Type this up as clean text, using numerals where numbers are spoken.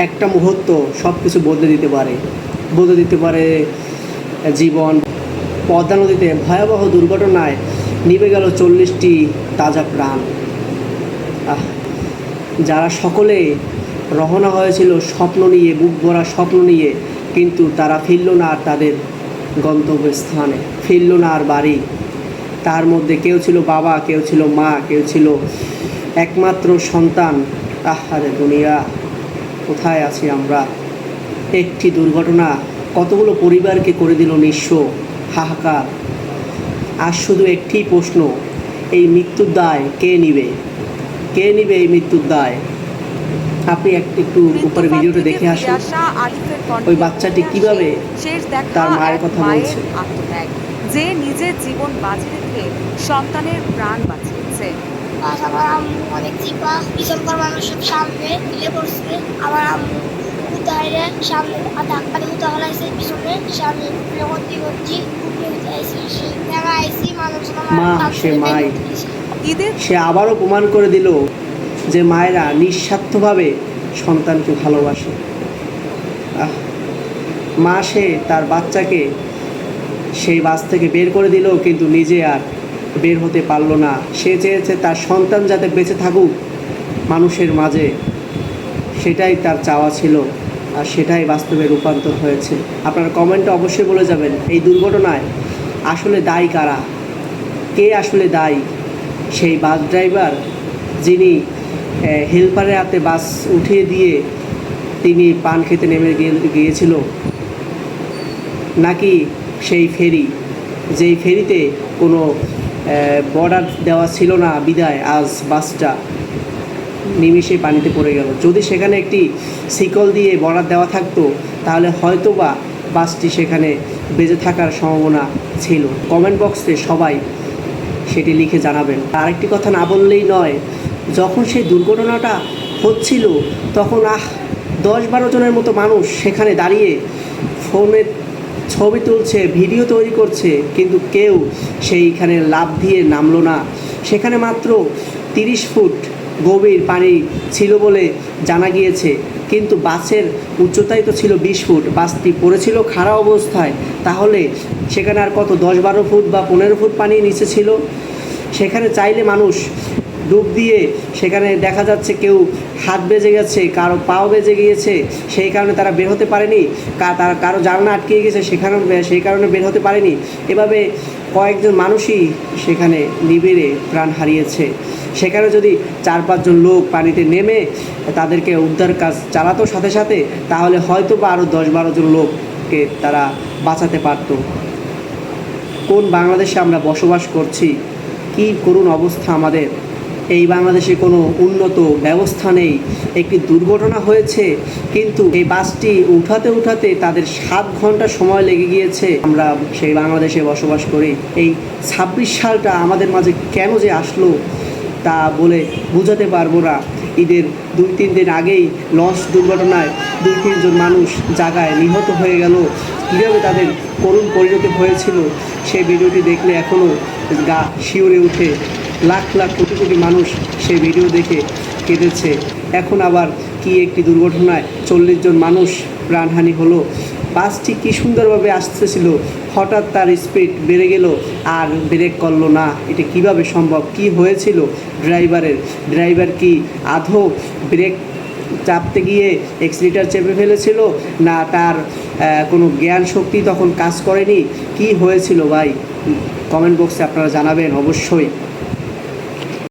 একটা মুহূর্ত সব কিছু বদলে দিতে পারে জীবন। পদ্মা নদীতে ভয়াবহ দুর্ঘটনায় নিভে গেল 40টি তাজা প্রাণ। যারা সকলে রওনা হয়েছিল স্বপ্ন নিয়ে, বুক ভরা স্বপ্ন নিয়ে, কিন্তু তারা ফিরল না আর তাদের গন্তব্যস্থানে, ফিরল না আর বাড়ি। তার মধ্যে কেউ ছিল বাবা, কেউ ছিল মা, কেউ ছিল একমাত্র সন্তান। আহারে দুনিয়া, কোথায় আছি আমরা? একটি দুর্ঘটনা কতগুলো পরিবারকে করে দিল নিঃস্ব, হাহাকার। আর শুধু একটি প্রশ্ন, এই মৃত্যুর দায় কে নিবে? কে নিবে এই মৃত্যুর দায়? আপনি একটু উপরে ভিডিওটা দেখে আসুন। ওই বাচ্চাটি কিভাবে তার মায়ের কথা বলছে। যে নিজের জীবন বাজি রেখে সন্তানের প্রাণ বাঁচিয়েছে। আমার আম্মু অনেক চিপা, পিছন কর মানুষের সামনে মিলে পড়ছে। আমার আম্মু উদাহরে সামনে ধাক্কা দিয়ে উদা হলাইছে, পিছনে সামনে ভর্তি করছি, সে আবারও প্রমাণ করে দিল যে মায়েরা নিঃস্বার্থভাবে সন্তানকে ভালোবাসে। মা সে তার বাচ্চাকে সেই বাস থেকে বের করে দিল, কিন্তু নিজে আর বের হতে পারল না। সে চেয়েছে তার সন্তান যাতে বেঁচে থাকুক মানুষের মাঝে, সেটাই তার চাওয়া ছিল, আর সেটাই বাস্তবে রূপান্তর হয়েছে। আপনারা কমেন্টে অবশ্যই বলে যাবেন এই দুর্ঘটনায় আসলে দায়ী কারা, কে আসলে দায়ী? সেই বাস ড্রাইভার যিনি হেল্পারের হাতে বাস উঠিয়ে দিয়ে তিনি পান খেতে নেমে গিয়েছিল, নাকি সেই ফেরি, যেই ফেরিতে কোনো বর্ডার দেওয়া ছিল না বিদায় আজ বাসটা নিমিষে পানিতে পড়ে গেল? যদি সেখানে একটি শিকল দিয়ে বর্ডার দেওয়া থাকতো তাহলে হয়তো বা বাসটি সেখানে বেঁচে থাকার সম্ভাবনা ছিল। কমেন্ট বক্সে সবাই সেটি লিখে জানাবেন। আরেকটি কথা না বললেই নয়, যখন সেই দুর্ঘটনাটা হচ্ছিল তখন 10-12 জনের মতো মানুষ সেখানে দাঁড়িয়ে ফোনে ছবি তুলছে, ভিডিও তৈরি করছে, কিন্তু কেউ সেইখানে লাফ দিয়ে নামলো না। সেখানে মাত্র 30 ফুট গভীর পানি ছিল বলে জানা গিয়েছে, কিন্তু বাসের উচ্চতাই তো ছিল 20 ফুট। বাসটি পড়েছিল খাড়া অবস্থায়, তাহলে সেখানে আর কত 10-12 ফুট বা 15 ফুট পানি নিচে ছিল। সেখানে চাইলে মানুষ ডুব দিয়ে, সেখানে দেখা যাচ্ছে কেউ হাত বেজে গেছে, কারো পাও বেজে গিয়েছে, সেই কারণে তারা বের হতে পারেনি, কারো জানলা আটকে গেছে সেই কারণে বের হতে পারেনি। এভাবে কয়েকজন মানুষই সেখানে নিবিড়ে প্রাণ হারিয়েছে। সেখানে যদি 4-5 জন লোক পানিতে নেমে তাদেরকে উদ্ধার কাজ চালাতো সাথে সাথে, তাহলে হয়তো বা আরও 10-12 জন লোককে তারা বাঁচাতে পারত। কোন বাংলাদেশে আমরা বসবাস করছি? কী করুণ অবস্থা আমাদের। এই বাংলাদেশে কোনো উন্নত ব্যবস্থা নেই। একটি দুর্ঘটনা হয়েছে, কিন্তু এই বাসটি উঠাতে তাদের 7 ঘন্টা সময় লেগে গিয়েছে। আমরা সেই বাংলাদেশে বসবাস করি। এই 26 সালটা আমাদের মাঝে কেন যে আসলো তা বলে বোঝাতে পারবো না। ঈদের 2-3 দিন আগেই লঞ্চ দুর্ঘটনায় 2-3 জন মানুষ জায়গায় নিহত হয়ে গেল। কীভাবে তাদের করুণ পরিণতি হয়েছিল সেই ভিডিওটি দেখলে এখনও গা শিউরে উঠে। লাখ লাখ কোটি কোটি মানুষ সেই ভিডিও দেখে কেঁদেছে। এখন আবার কি একটি দুর্ঘটনায় 40 জন মানুষ প্রাণহানি হলো। বাসটি কী সুন্দরভাবে আসতেছিল, হঠাৎ তার স্পিড বেড়ে গেল আর ব্রেক করলো না। এটা কিভাবে সম্ভব? কি হয়েছিল ড্রাইভার কি আদৌ ব্রেক চাপতে গিয়ে এক্সিলেটর চেপে ফেলেছিল, না তার কোনো জ্ঞান শক্তি তখন কাজ করেনি? কি হয়েছিল ভাই? কমেন্ট বক্সে আপনারা জানাবেন অবশ্যই।